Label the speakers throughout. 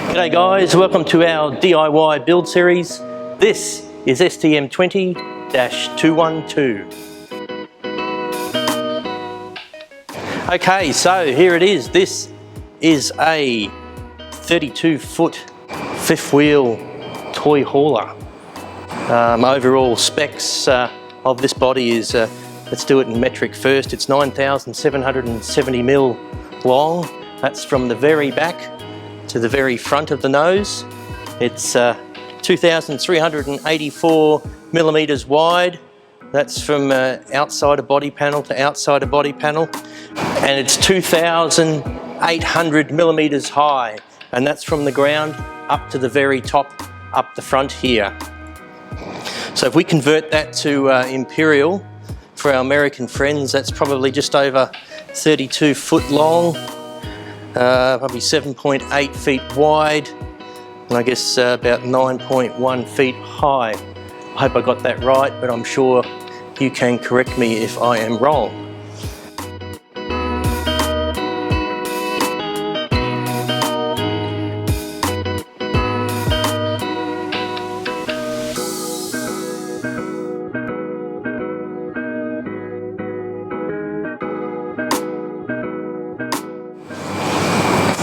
Speaker 1: G'day guys, welcome to our DIY build series. This is STM20-212. Okay, so here it is. This is a 32-foot fifth wheel toy hauler. Overall specs of this body is, let's do it in metric first, it's 9,770 mil long. That's from the very back to the very front of the nose. It's 2,384 millimeters wide. That's from outside of body panel to outside of body panel. And it's 2,800 millimeters high. And that's from the ground up to the very top, up the front here. So if we convert that to imperial for our American friends, that's probably just over 32 foot long. Probably 7.8 feet wide, and I guess about 9.1 feet high. I hope I got that right, but I'm sure you can correct me if I am wrong.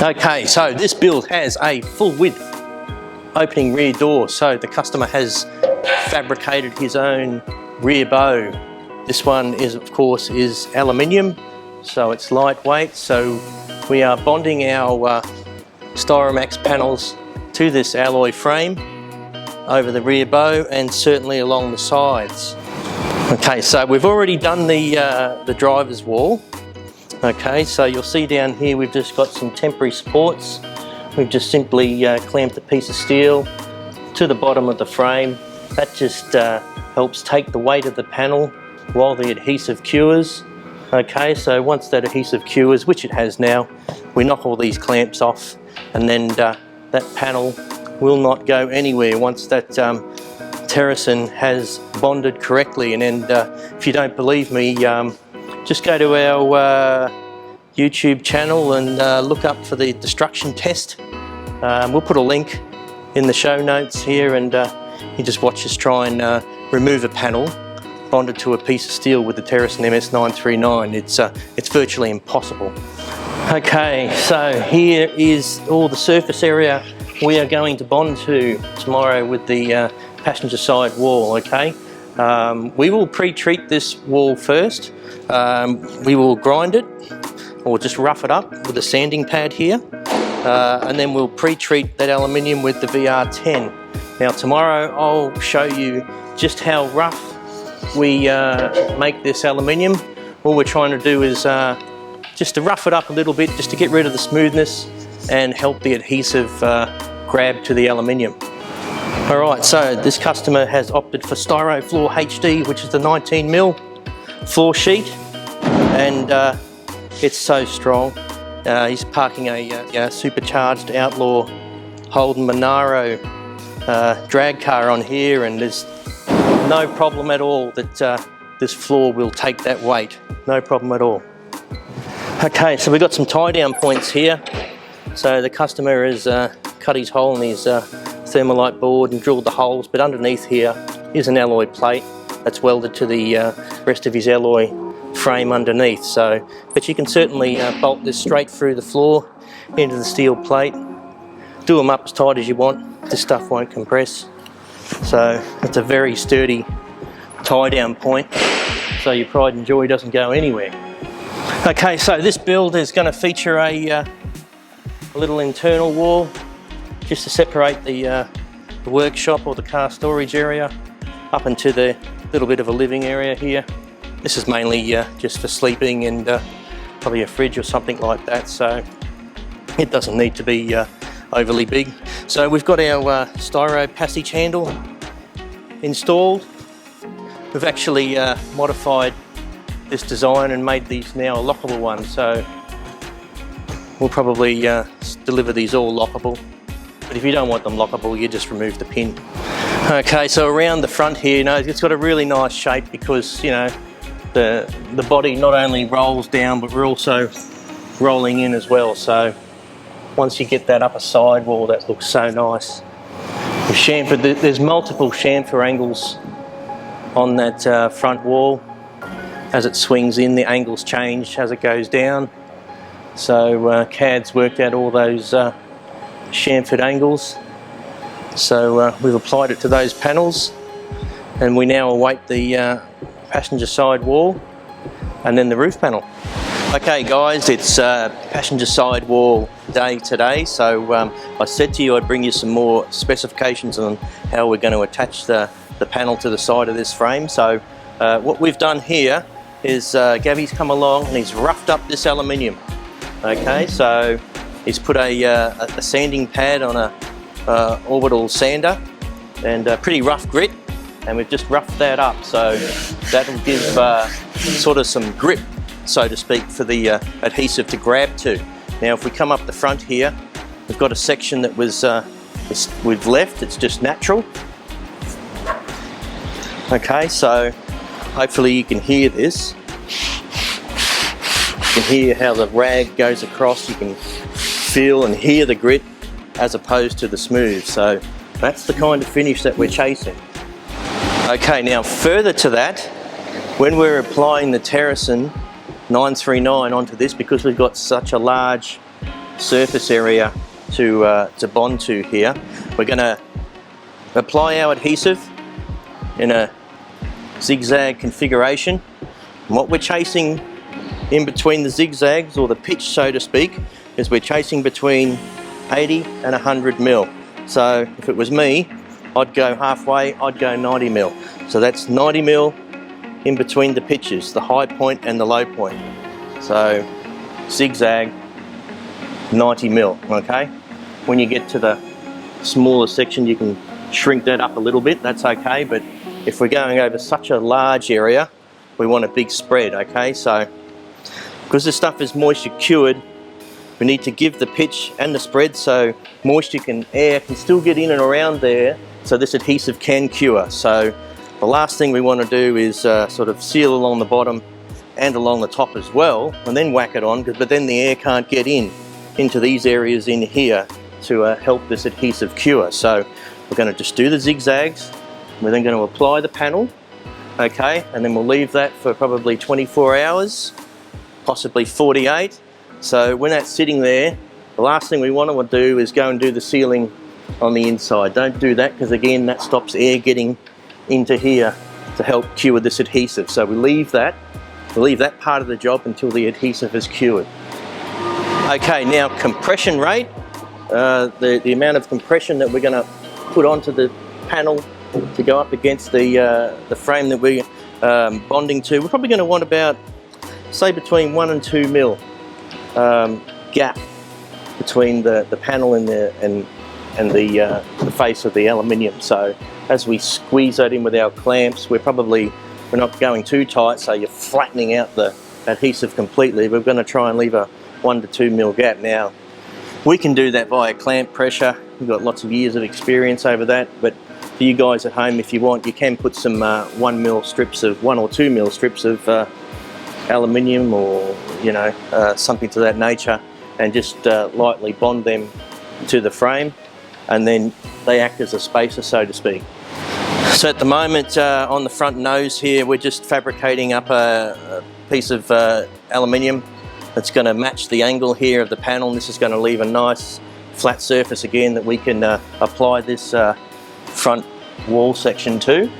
Speaker 1: Okay, so this build has a full width opening rear door, so the customer has fabricated his own rear bow. This one is, of course, is aluminium, so it's lightweight. So we are bonding our Styromax panels to this alloy frame over the rear bow and certainly along the sides. Okay, so we've already done the driver's wall. Okay, so you'll see down here we've just got some temporary supports. We've just simply clamped a piece of steel to the bottom of the frame. That just helps take the weight of the panel while the adhesive cures. Okay, so once that adhesive cures, which it has now, we knock all these clamps off, and then that panel will not go anywhere once that Terrasen has bonded correctly. And then if you don't believe me, just go to our YouTube channel and look up for the destruction test. We'll put a link in the show notes here, and you just watch us try and remove a panel bonded to a piece of steel with the Terrasen MS939. It's virtually impossible. Okay, so here is all the surface area we are going to bond to tomorrow with the passenger side wall. Okay. We will pre-treat this wall first. We will grind it or just rough it up with a sanding pad here, and then we'll pre-treat that aluminium with the VR10. Now tomorrow I'll show you just how rough we make this aluminium. All we're trying to do is just to rough it up a little bit, just to get rid of the smoothness and help the adhesive grab to the aluminium. Alright, so this customer has opted for Styrofloor HD, which is the 19mm floor sheet, and it's so strong. He's parking a supercharged Outlaw Holden Monaro drag car on here, and there's no problem at all that this floor will take that weight. No problem at all. Okay, so we've got some tie down points here. So the customer has cut his hole in his Thermalite board and drilled the holes, but underneath here is an alloy plate that's welded to the rest of his alloy frame underneath. So, but you can certainly bolt this straight through the floor into the steel plate. Do them up as tight as you want. This stuff won't compress. So it's a very sturdy tie down point, so your pride and joy doesn't go anywhere. Okay, so this build is going to feature a little internal wall just to separate the workshop or the car storage area up into the little bit of a living area here. This is mainly just for sleeping and probably a fridge or something like that, so it doesn't need to be overly big. So we've got our styro passage handle installed. We've actually modified this design and made these now a lockable ones, so we'll probably deliver these all lockable. But if you don't want them lockable, you just remove the pin. Okay, so around the front here, you know, it's got a really nice shape because, you know, the body not only rolls down, but we're also rolling in as well. So once you get that upper sidewall, that looks so nice. The chamfer, there's multiple chamfer angles on that front wall. As it swings in, the angles change as it goes down. So CAD's worked out all those chamfered angles. So we've applied it to those panels, and we now await the passenger side wall and then the roof panel. Okay guys, it's passenger side wall day today, so I said to you I'd bring you some more specifications on how we're going to attach the panel to the side of this frame. So what we've done here is Gabby's come along and he's roughed up this aluminium. Okay, so he's put a sanding pad on a orbital sander and a pretty rough grit, and we've just roughed that up, so that'll give sort of some grip, so to speak, for the adhesive to grab to. Now if we come up the front here, we've got a section that was we've left, it's just natural. Okay, so hopefully you can hear this. You can hear how the rag goes across, you can feel and hear the grit as opposed to the smooth. So that's the kind of finish that we're chasing. Okay, now further to that, when we're applying the Terracin 939 onto this, because we've got such a large surface area to bond to here, we're going to apply our adhesive in a zigzag configuration. And what we're chasing in between the zigzags, or the pitch so to speak, is we're chasing between 80 and 100 mil. So if it was me, I'd go halfway, I'd go 90 mil. So that's 90 mil in between the pitches, the high point and the low point. So zigzag, 90 mil, okay? When you get to the smaller section, you can shrink that up a little bit, that's okay, but if we're going over such a large area, we want a big spread, okay? So because this stuff is moisture cured, we need to give the pitch and the spread so moisture air can still get in and around there, so this adhesive can cure. So the last thing we want to do is sort of seal along the bottom and along the top as well, and then whack it on, but then the air can't get into these areas in here to help this adhesive cure. So we're going to just do the zigzags, we're then going to apply the panel, okay, and then we'll leave that for probably 24 hours, possibly 48. So when that's sitting there, the last thing we want to do is go and do the sealing on the inside. Don't do that, because again that stops air getting into here to help cure this adhesive. So we leave that part of the job until the adhesive is cured. Okay, now compression rate, the amount of compression that we're going to put onto the panel to go up against the frame that we're bonding to. We're probably going to want about, say, between 1 and 2 mil gap between the panel and the face of the aluminium. So as we squeeze that in with our clamps, we're not going too tight, so you're flattening out the adhesive completely. We're going to try and leave a 1 to 2 mil gap. Now we can do that via clamp pressure. We've got lots of years of experience over that, but for you guys at home, if you want, you can put some 1 or 2 mil strips of aluminium, or something to that nature, and just lightly bond them to the frame, and then they act as a spacer, so to speak. So at the moment, on the front nose here, we're just fabricating up a piece of aluminium that's going to match the angle here of the panel. This is going to leave a nice flat surface again that we can apply this front wall section to.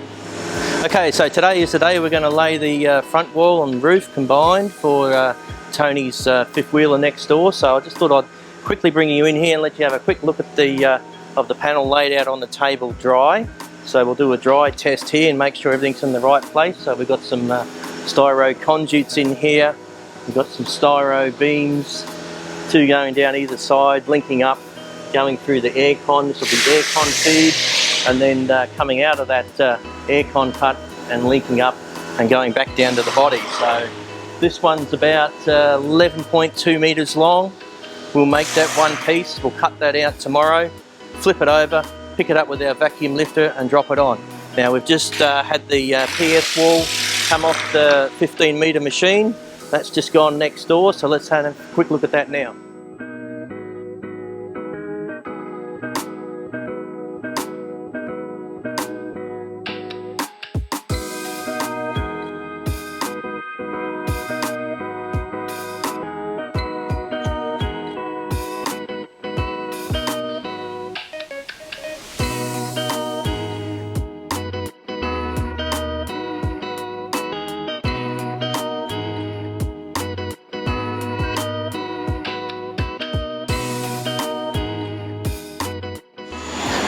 Speaker 1: Okay, so today is the day we're going to lay the front wall and roof combined for Tony's fifth wheeler next door. So I just thought I'd quickly bring you in here and let you have a quick look at the panel laid out on the table dry. So we'll do a dry test here and make sure everything's in the right place. So we've got some styro conduits in here. We've got some styro beams, 2 going down either side, linking up, going through the aircon. This will be aircon feed, and then coming out of that aircon cut and linking up and going back down to the body. So this one's about 11.2 meters long. We'll make that one piece. We'll cut that out tomorrow, flip it over, pick it up with our vacuum lifter and drop it on. Now we've just had the PS wall come off the 15 meter machine. That's just gone next door, so let's have a quick look at that now.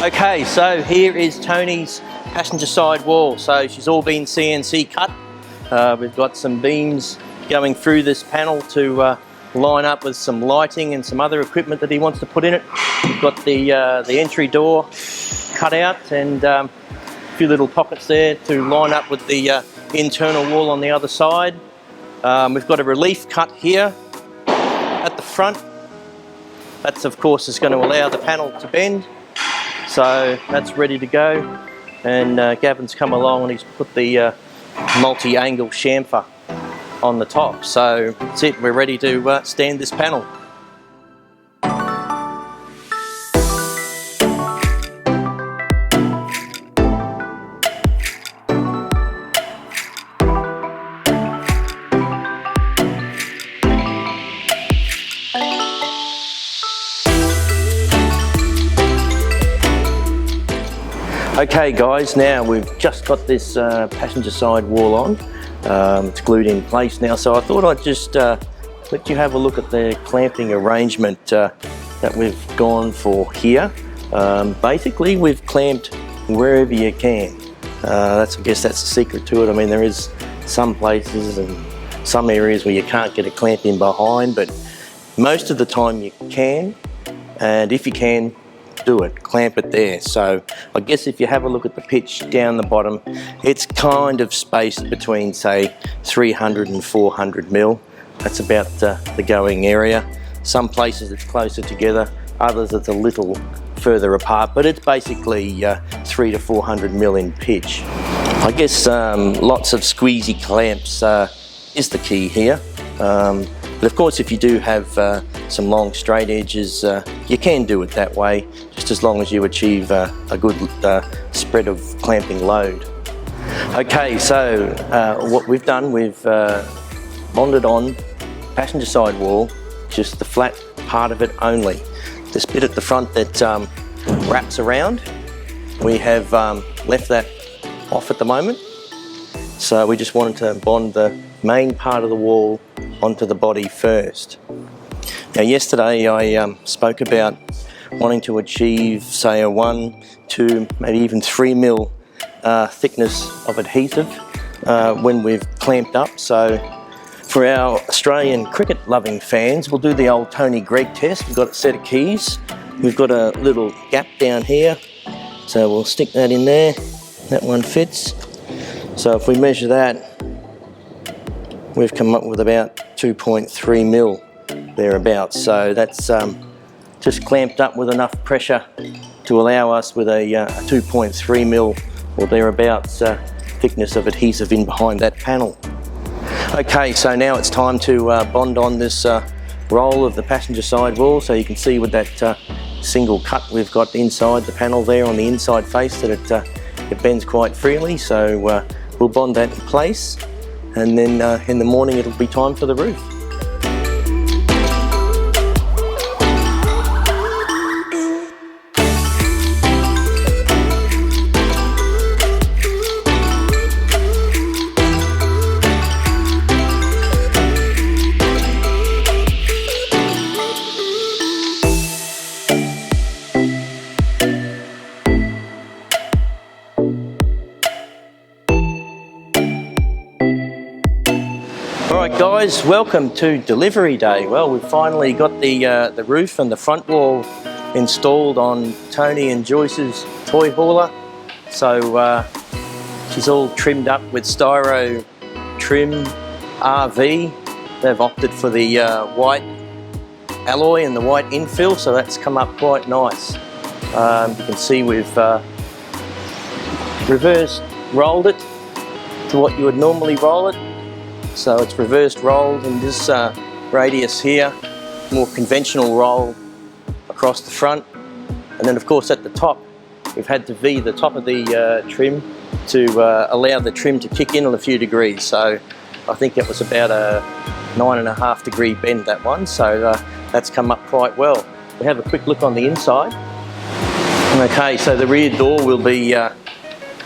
Speaker 1: Okay, so here is Tony's passenger side wall. So she's all been CNC cut. We've got some beams going through this panel to line up with some lighting and some other equipment that he wants to put in it. We've got the entry door cut out and a few little pockets there to line up with the internal wall on the other side. We've got a relief cut here at the front. That's of course is going to allow the panel to bend. So that's ready to go, and Gavin's come along and he's put the multi-angle chamfer on the top. So that's it, we're ready to stand this panel. Okay guys, now we've just got this passenger side wall on. It's glued in place now, so I thought I'd just let you have a look at the clamping arrangement that we've gone for here. Basically we've clamped wherever you can. I guess that's the secret to it. I mean, there is some places and some areas where you can't get a clamp in behind, but most of the time you can, and if you can, do it, clamp it there. So I guess if you have a look at the pitch down the bottom, it's kind of spaced between say 300 and 400 mil. That's about the going area. Some places it's closer together, others it's a little further apart, but it's basically 300 to 400 mil in pitch. I guess lots of squeezy clamps is the key here. But of course, if you do have some long straight edges, you can do it that way, just as long as you achieve a good spread of clamping load. Okay, so what we've done, we've bonded on passenger side wall, just the flat part of it only. This bit at the front that wraps around, we have left that off at the moment. So we just wanted to bond the main part of the wall onto the body first. Now yesterday I spoke about wanting to achieve say a 1, 2, maybe even 3 mil thickness of adhesive when we've clamped up. So for our Australian cricket loving fans, we'll do the old Tony Greig test. We've got a set of keys. We've got a little gap down here. So we'll stick that in there. That one fits. So if we measure that, we've come up with about 2.3 mil thereabouts. So that's just clamped up with enough pressure to allow us with a 2.3 mil or thereabouts thickness of adhesive in behind that panel. Okay, so now it's time to bond on this roll of the passenger side wall. So you can see with that single cut we've got inside the panel there on the inside face that it bends quite freely. So we'll bond that in place, and then in the morning it'll be time for the roof. Alright guys, welcome to delivery day. Well, we've finally got the roof and the front wall installed on Tony and Joyce's toy hauler. So she's all trimmed up with styro trim RV. They've opted for the white alloy and the white infill, so that's come up quite nice. You can see we've reverse rolled it to what you would normally roll it. So it's reversed rolled in this radius here, more conventional roll across the front, And then of course at the top, we've had to V the top of the trim to allow the trim to kick in a few degrees. So I think it was about a 9.5 degree bend, that one. So that's come up quite well. We have a quick look on the inside. Okay, so the rear door will be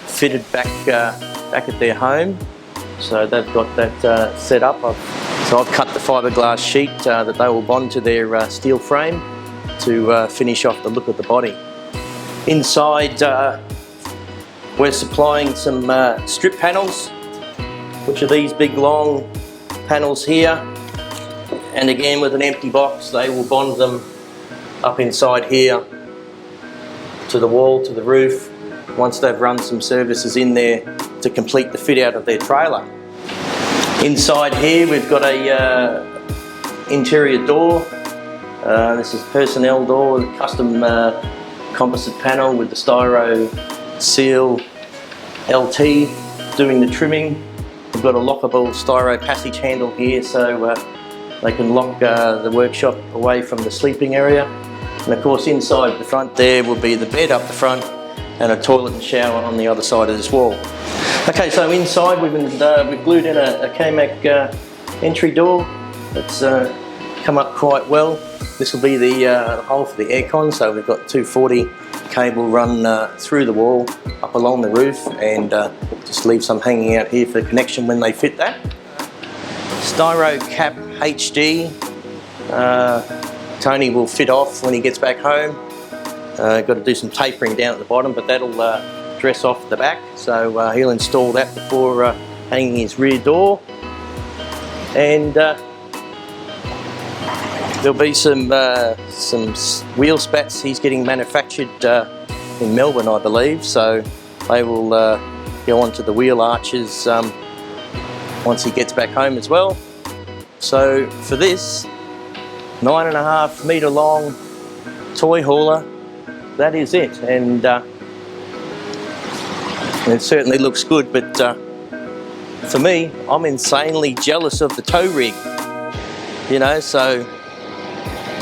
Speaker 1: fitted back at their home. So they've got that set up. So I've cut the fiberglass sheet that they will bond to their steel frame to finish off the look of the body. Inside, we're supplying some strip panels, which are these big long panels here. And again, with an empty box, they will bond them up inside here to the wall, to the roof, once they've run some services in there to complete the fit out of their trailer. Inside here we've got a interior door. This is personnel door with a custom composite panel with the styro seal LT doing the trimming. We've got a lockable styro passage handle here, so they can lock the workshop away from the sleeping area. And of course inside the front there will be the bed up the front and a toilet and shower on the other side of this wall. Okay, so inside we've glued in a K-Mac entry door that's come up quite well. This will be the hole for the aircon, so we've got 240 cable run through the wall up along the roof, and just leave some hanging out here for connection when they fit that. Styro cap HD, Tony will fit off when he gets back home. Got to do some tapering down at the bottom, but that'll dress off the back, so he'll install that before hanging his rear door. And there'll be some wheel spats he's getting manufactured in Melbourne, I believe, so they will go onto the wheel arches once he gets back home as well. So for this 9.5 metre long toy hauler, that is it. And it certainly looks good, but for me, I'm insanely jealous of the tow rig, you know, so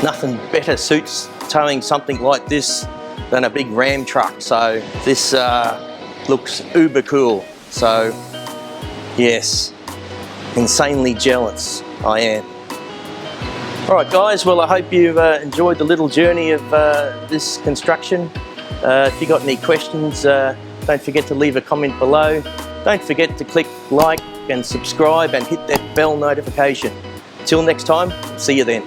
Speaker 1: nothing better suits towing something like this than a big Ram truck. So this looks uber cool. So yes, insanely jealous I am. Alright guys, well I hope you've enjoyed the little journey of this construction. If you got any questions, don't forget to leave a comment below. Don't forget to click like and subscribe and hit that bell notification. Till next time, see you then.